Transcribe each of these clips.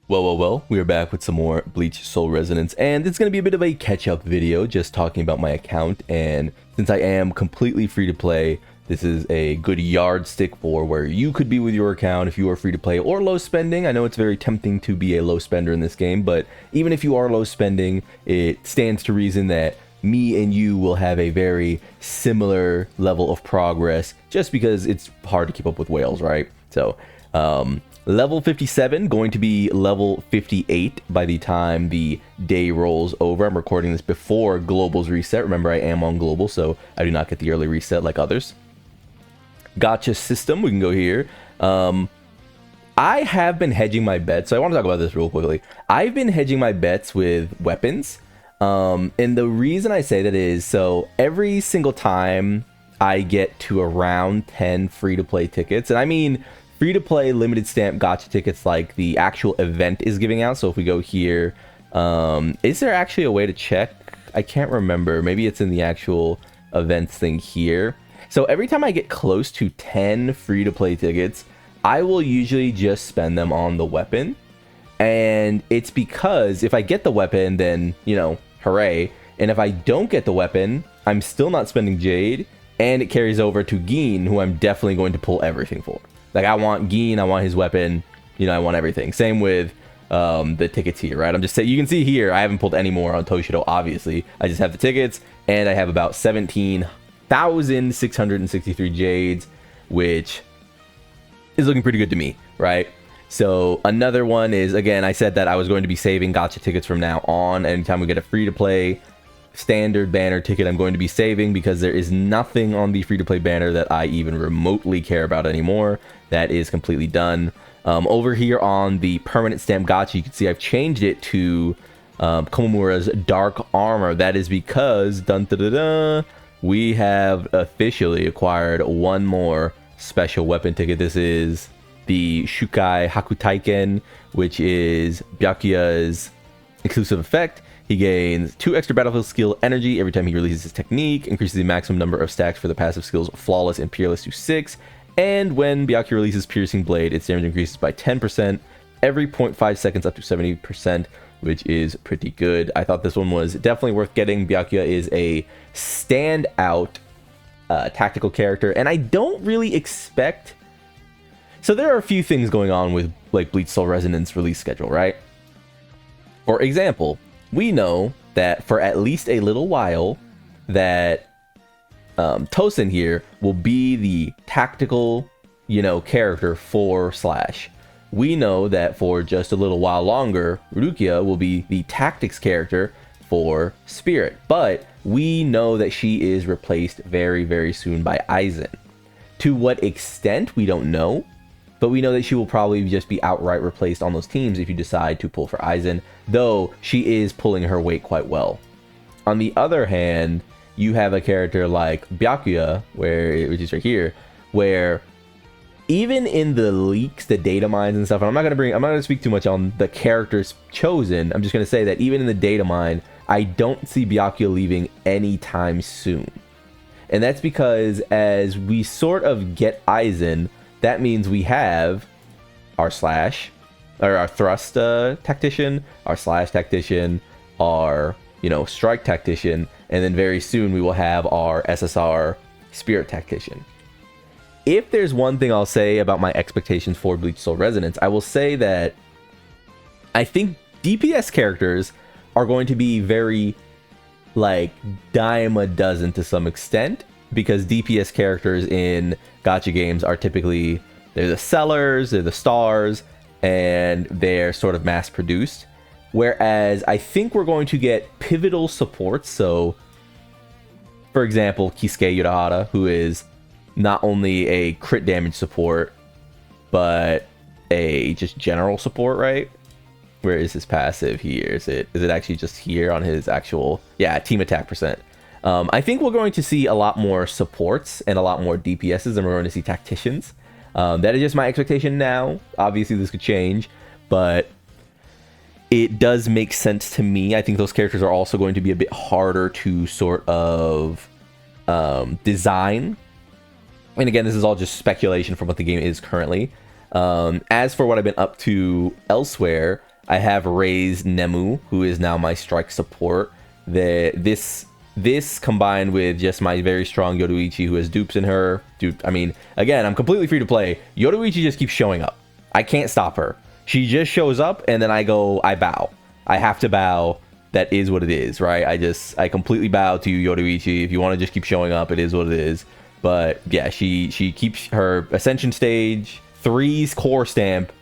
Well, we are back with some more Bleach Soul Resonance, and it's going to be a bit of a catch-up video, just talking about my account, and since I am completely free to play, this is a good yardstick for where you could be with your account if you are free to play or low spending. I know it's very tempting to be a low spender in this game, but even if you are low spending, it stands to reason that me and you will have a very similar level of progress, just because it's hard to keep up with whales, right? So, level 57, going to be level 58 by the time the day rolls over. I'm recording this before Global's reset. Remember, I am on Global, so I do not get the early reset like others. Gotcha system, we can go here. I have been hedging my bets, so I want to talk about this real quickly. I've been hedging my bets with weapons, and the reason I say that is, so every single time I get to around 10 free-to-play tickets, and I mean free-to-play limited stamp gacha tickets like the actual event is giving out. So if we go here, is there actually a way to check? I can't remember. Maybe it's in the actual events thing here. So every time I get close to 10 free-to-play tickets, I will usually just spend them on the weapon. And it's because if I get the weapon, then, you know, hooray. And if I don't get the weapon, I'm still not spending Jade, and it carries over to Gin, who I'm definitely going to pull everything for. Like, I want Gin, I want his weapon, you know, I want everything. Same with the tickets here, right? I'm just saying, you can see here, I haven't pulled any more on Toshido, obviously. I just have the tickets, and I have about 17,663 Jades, which is looking pretty good to me, right? So another one is, again, I said that I was going to be saving gacha tickets from now on. Anytime we get a free-to-play standard banner ticket, I'm going to be saving, because there is nothing on the free-to-play banner that I even remotely care about anymore. That is completely done. Over here on the permanent stamp gacha, you can see I've changed it to Komamura's Dark Armor. That is because we have officially acquired one more special weapon ticket. This is the Shikai Hakutaiken, which is Byakuya's exclusive effect. He gains 2 extra battlefield skill energy every time he releases his technique, increases the maximum number of stacks for the passive skills Flawless and Peerless to 6, and when Byakuya releases Piercing Blade, its damage increases by 10% every 0.5 seconds up to 70%, which is pretty good. I thought this one was definitely worth getting. Byakuya is a standout tactical character, and I don't really expect... So there are a few things going on with like Bleach Soul Resonance release schedule, right? For example, we know that for at least a little while that Tosin here will be the tactical, you know, character for Slash. We know that for just a little while longer, Rukia will be the tactics character for Spirit. But we know that she is replaced very, very soon by Aizen. To what extent, we don't know. But we know that she will probably just be outright replaced on those teams if you decide to pull for Aizen, though she is pulling her weight quite well. On the other hand, you have a character like Byakuya, which is right here, where even in the leaks, the data mines and stuff, and I'm not gonna speak too much on the characters chosen. I'm just gonna say that even in the data mine, I don't see Byakuya leaving anytime soon. And that's because as we sort of get Aizen, that means we have our Slash, or our Thrust Tactician, our Slash Tactician, our, you know, Strike Tactician, and then very soon we will have our SSR Spirit Tactician. If there's one thing I'll say about my expectations for Bleach Soul Resonance, I will say that I think DPS characters are going to be very, like, dime a dozen to some extent, because DPS characters in gacha games are typically, they're the sellers, they're the stars, and they're sort of mass produced. Whereas I think we're going to get pivotal supports. So, for example, Kisuke Urahara, who is not only a crit damage support, but a just general support, right? Where is his passive here? Is it actually just here on his actual, yeah, team attack percent? I think we're going to see a lot more supports and a lot more DPSs than we're going to see tacticians. That is just my expectation now. Obviously, this could change, but it does make sense to me. I think those characters are also going to be a bit harder to sort of design. And again, this is all just speculation from what the game is currently. As for what I've been up to elsewhere, I have raised Nemu, who is now my strike support. This combined with just my very strong Yoruichi, who has dupes in her. I mean, again, I'm completely free to play. Yoruichi just keeps showing up. I can't stop her. She just shows up, and then I bow. I have to bow. That is what it is, right? I completely bow to Yoruichi. If you want to just keep showing up, it is what it is. But yeah, she keeps her Ascension stage. 3's core stamp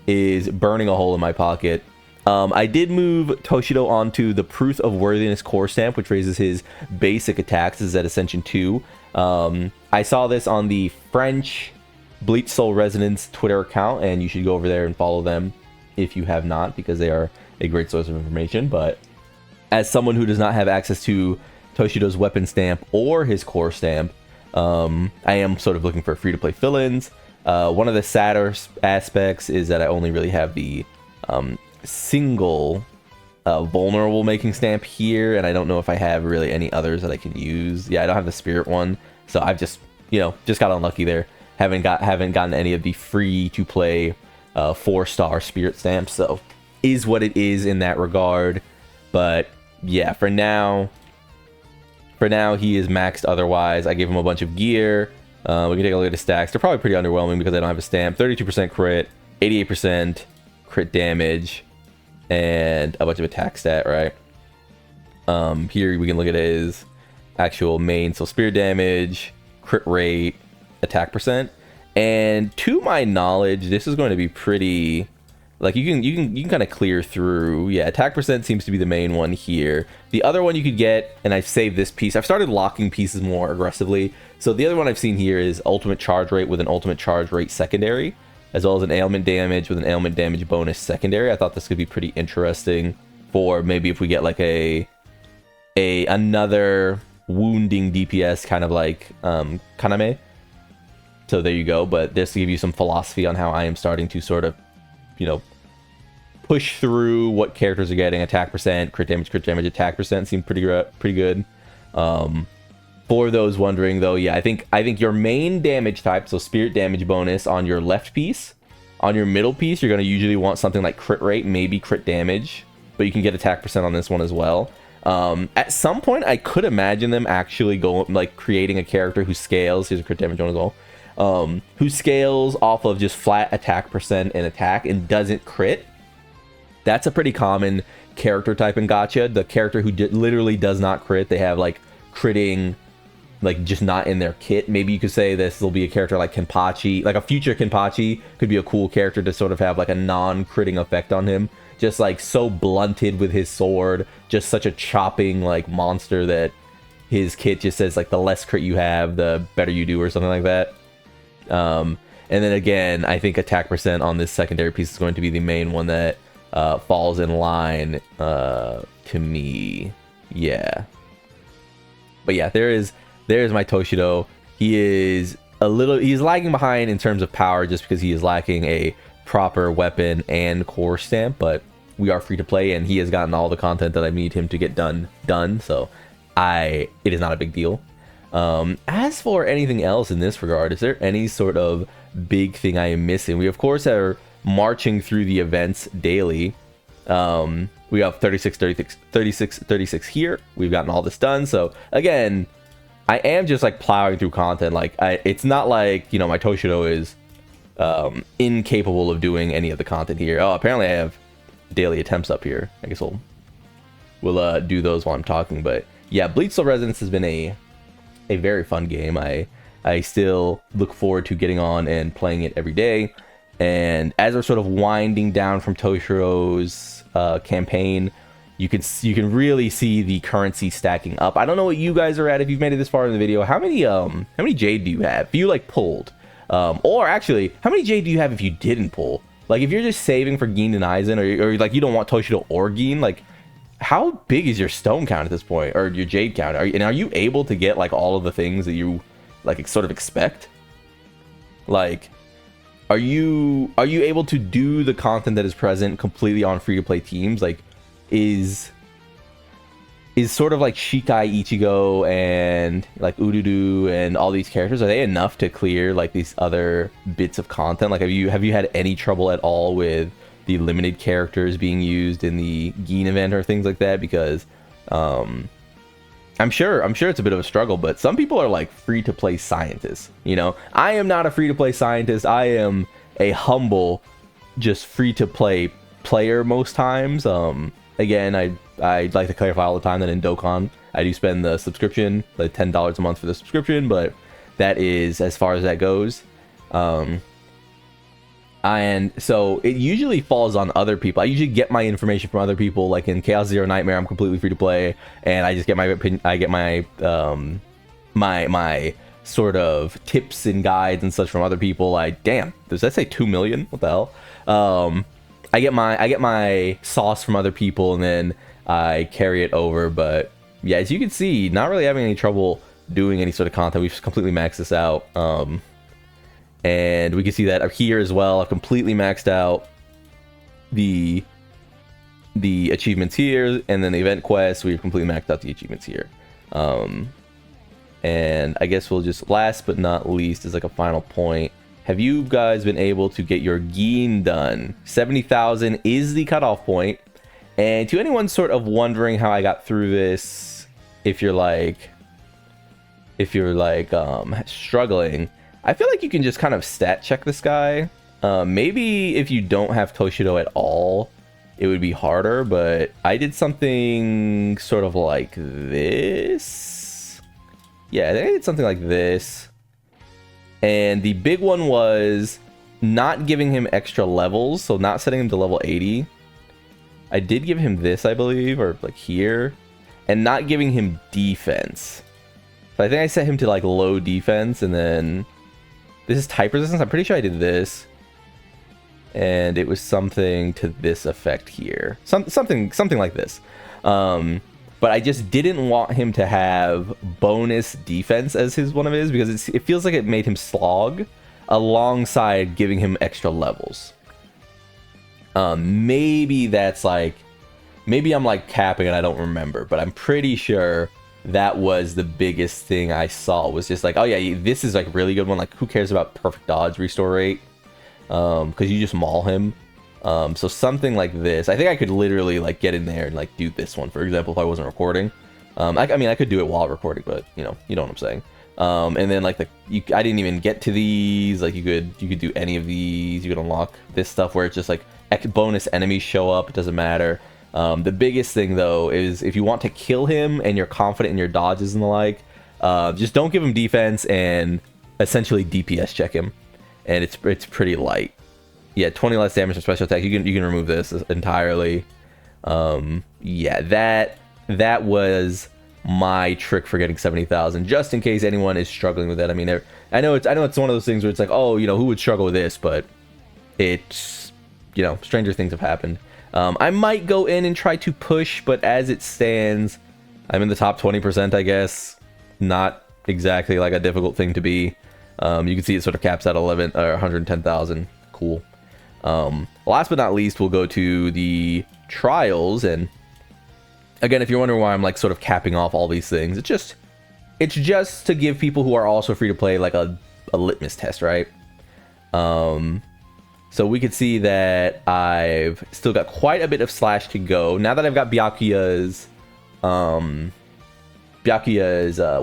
is burning a hole in my pocket. I did move Toshido onto the Proof of Worthiness core stamp, which raises his basic attacks. This is at Ascension 2. I saw this on the French Bleach Soul Resonance Twitter account, and you should go over there and follow them if you have not, because they are a great source of information. But as someone who does not have access to Toshido's weapon stamp or his core stamp, I am sort of looking for free-to-play fill-ins. One of the sadder aspects is that I only really have the single vulnerable making stamp here, and I don't know if I have really any others that I can use. Yeah, I don't have the spirit one, so I've just got unlucky there. Haven't gotten any of the free-to-play 4-star spirit stamps, so is what it is in that regard. But yeah, for now he is maxed otherwise. I gave him a bunch of gear. We can take a look at his stacks. They're probably pretty underwhelming because I don't have a stamp. 32% crit, 88% crit damage, and a bunch of attack stat, right? Here we can look at his actual main. So spear damage, crit rate, attack percent. And to my knowledge, this is going to be pretty... Like, you can kind of clear through. Yeah, attack percent seems to be the main one here. The other one you could get, and I've saved this piece. I've started locking pieces more aggressively. So the other one I've seen here is ultimate charge rate with an ultimate charge rate secondary, as well as an ailment damage with an ailment damage bonus secondary. I thought this could be pretty interesting for maybe if we get like another wounding DPS kind of like Kaname. So there you go. But this will give you some philosophy on how I am starting to sort of, push through what characters are getting. Attack percent, crit damage, attack percent seem pretty good. For those wondering though, yeah, I think your main damage type, so spirit damage bonus on your left piece, on your middle piece, you're going to usually want something like crit rate, maybe crit damage, but you can get attack percent on this one as well. At some point, I could imagine them actually creating a character who scales. Here's a crit damage one as well. Who scales off of just flat attack percent and attack and doesn't crit. That's a pretty common character type in gacha. The character who literally does not crit, they have like critting, like just not in their kit. Maybe you could say this will be a character like Kenpachi, like a future Kenpachi could be a cool character to sort of have like a non-critting effect on him. Just like so blunted with his sword, just such a chopping like monster that his kit just says like the less crit you have, the better you do, or something like that. And then again, I think attack percent on this secondary piece is going to be the main one that falls in line to me. Yeah. But yeah, there's my Toshido. He's lagging behind in terms of power just because he is lacking a proper weapon and core stamp, but we are free to play and he has gotten all the content that I need him to get done. So it is not a big deal. As for anything else in this regard, is there any sort of big thing I am missing? We of course are marching through the events daily. We have 36 here. We've gotten all this done. So again, I am just like plowing through content. Like it's not like, my Toshido is incapable of doing any of the content here. Oh, apparently I have daily attempts up here. I guess we'll do those while I'm talking. But yeah, Bleach Soul Resonance has been a very fun game. I still look forward to getting on and playing it every day. And as we're sort of winding down from Toshiro's campaign, you can really see the currency stacking up. I don't know what you guys are at if you've made it this far in the video. How many jade do you have if you like pulled? Or actually, how many jade do you have if you didn't pull? Like if you're just saving for Gin and Aizen, or like you don't want Toshido or Gin, like how big is your stone count at this point, or your jade count? Are you able to get like all of the things that you like sort of expect? Like, are you able to do the content that is present completely on free to play teams? Like, is sort of like Shikai, Ichigo, and like Ududu and all these characters, are they enough to clear like these other bits of content? Like, have you had any trouble at all with the limited characters being used in the Gin event or things like that, because I'm sure it's a bit of a struggle, but some people are like free to play scientists. You know, I am not a free to play scientist. I am a humble, just free to play player most times. Again, I like to clarify all the time that in Dokkan I do spend the subscription, like $10 a month for the subscription, but that is as far as that goes. And so it usually falls on other people. I usually get my information from other people. Like in Chaos Zero Nightmare, I'm completely free to play, and I just get my opinion. I get my my sort of tips and guides and such from other people. Like, damn, does that say 2 million? What the hell? I get my sauce from other people, and then I carry it over. But yeah, as you can see, not really having any trouble doing any sort of content. We've completely maxed this out. And we can see that up here as well. I've completely maxed out the achievements here, and then the event quest, we've completely maxed out the achievements here. And I guess we'll just, last but not least, as like a final point, have you guys been able to get your Gin done? 70,000 is the cutoff point. And to anyone sort of wondering how I got through this, if you're struggling, I feel like you can just kind of stat check this guy. Maybe if you don't have Toshido at all, it would be harder, but I did something sort of like this. Yeah, I think I did something like this. And the big one was not giving him extra levels, so not setting him to level 80. I did give him this, I believe, or like here, and not giving him defense. So I think I set him to like low defense, and then this is type resistance. I'm pretty sure I did this, and it was something to this effect here, something like this. But I just didn't want him to have bonus defense as one of his, because it feels like it made him slog alongside giving him extra levels. Maybe that's like, maybe I'm like capping and I don't remember, but I'm pretty sure that was the biggest thing I saw, was just like, oh yeah, this is like a really good one. Like, who cares about perfect dodge restore rate? Because you just maul him. So something like this. I think I could literally like get in there and like do this one, for example, if I wasn't recording. I mean, I could do it while recording, but you know what I'm saying. And then like I didn't even get to these. Like you could do any of these. You could unlock this stuff where it's just like bonus enemies show up. It doesn't matter. The biggest thing though is if you want to kill him and you're confident in your dodges and the like, just don't give him defense and essentially DPS check him, and it's pretty light. Yeah, 20 less damage from special attack. You can remove this entirely. Yeah, that was my trick for getting 70,000, just in case anyone is struggling with that. I mean, I know it's one of those things where it's like, oh, who would struggle with this? But it's, stranger things have happened. I might go in and try to push, but as it stands, I'm in the top 20%, I guess. Not exactly like a difficult thing to be. You can see it sort of caps at 110,000. Cool. Last but not least, we'll go to the trials, and again, if you're wondering why I'm like sort of capping off all these things, it's just to give people who are also free to play like a litmus test, right? So we could see that I've still got quite a bit of slash to go. Now that I've got Byakuya's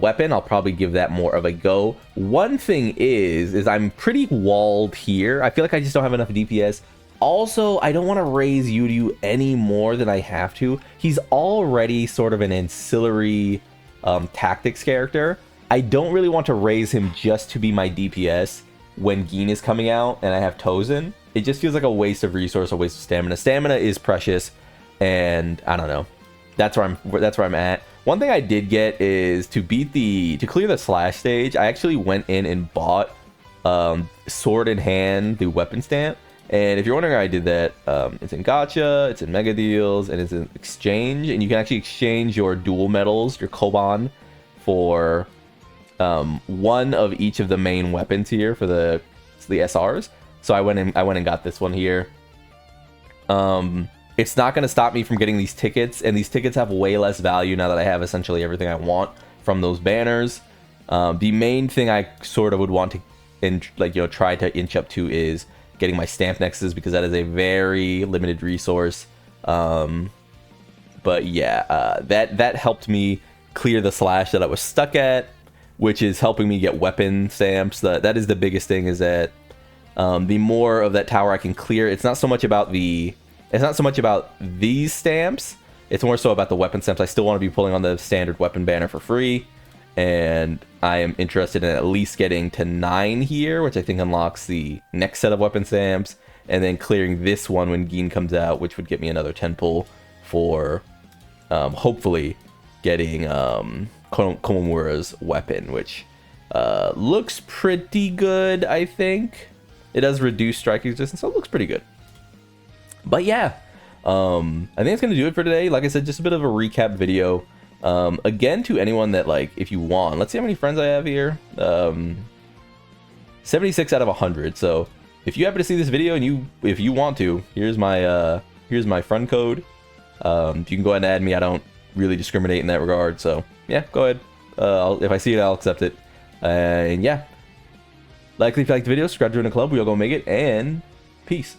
weapon, I'll probably give that more of a go. One thing is I'm pretty walled here. I feel like I just don't have enough DPS. Also, I don't want to raise Yuryu any more than I have to. He's already sort of an ancillary tactics character. I don't really want to raise him just to be my DPS when Gin is coming out and I have Tozen. It just feels like a waste of resource, a waste of stamina. Stamina is precious, and I don't know. That's where I'm at. One thing I did get is to clear the slash stage, I actually went in and bought Sword in Hand, the weapon stamp. And if you're wondering how I did that, it's in Gacha, it's in Mega Deals, and it's in Exchange. And you can actually exchange your dual medals, your Koban, for one of each of the main weapons here for the SRs. So I went and got this one here. It's not going to stop me from getting these tickets, and these tickets have way less value now that I have essentially everything I want from those banners. The main thing I sort of would want to try to inch up to is getting my stamp nexus, because that is a very limited resource. But yeah, that helped me clear the slash that I was stuck at, which is helping me get weapon stamps. That is the biggest thing, is that the more of that tower I can clear, it's not so much about these stamps, it's more so about the weapon stamps. I still want to be pulling on the standard weapon banner for free, and I am interested in at least getting to 9 here, which I think unlocks the next set of weapon stamps, and then clearing this one when Gin comes out, which would get me another 10 pull for hopefully getting Komamura's weapon, which looks pretty good. I think it does reduce striking resistance, so it looks pretty good. But yeah, I think it's gonna do it for today. Like I said, just a bit of a recap video. Again, to anyone that, like, if you want, let's see how many friends I have here. 76 out of 100. So if you happen to see this video and if you want to, here's my friend code. You can go ahead and add me. I don't really discriminate in that regard. So yeah, go ahead. If I see it, I'll accept it. And yeah, likely if you like the video, subscribe to join the club. We all gonna make it, and peace.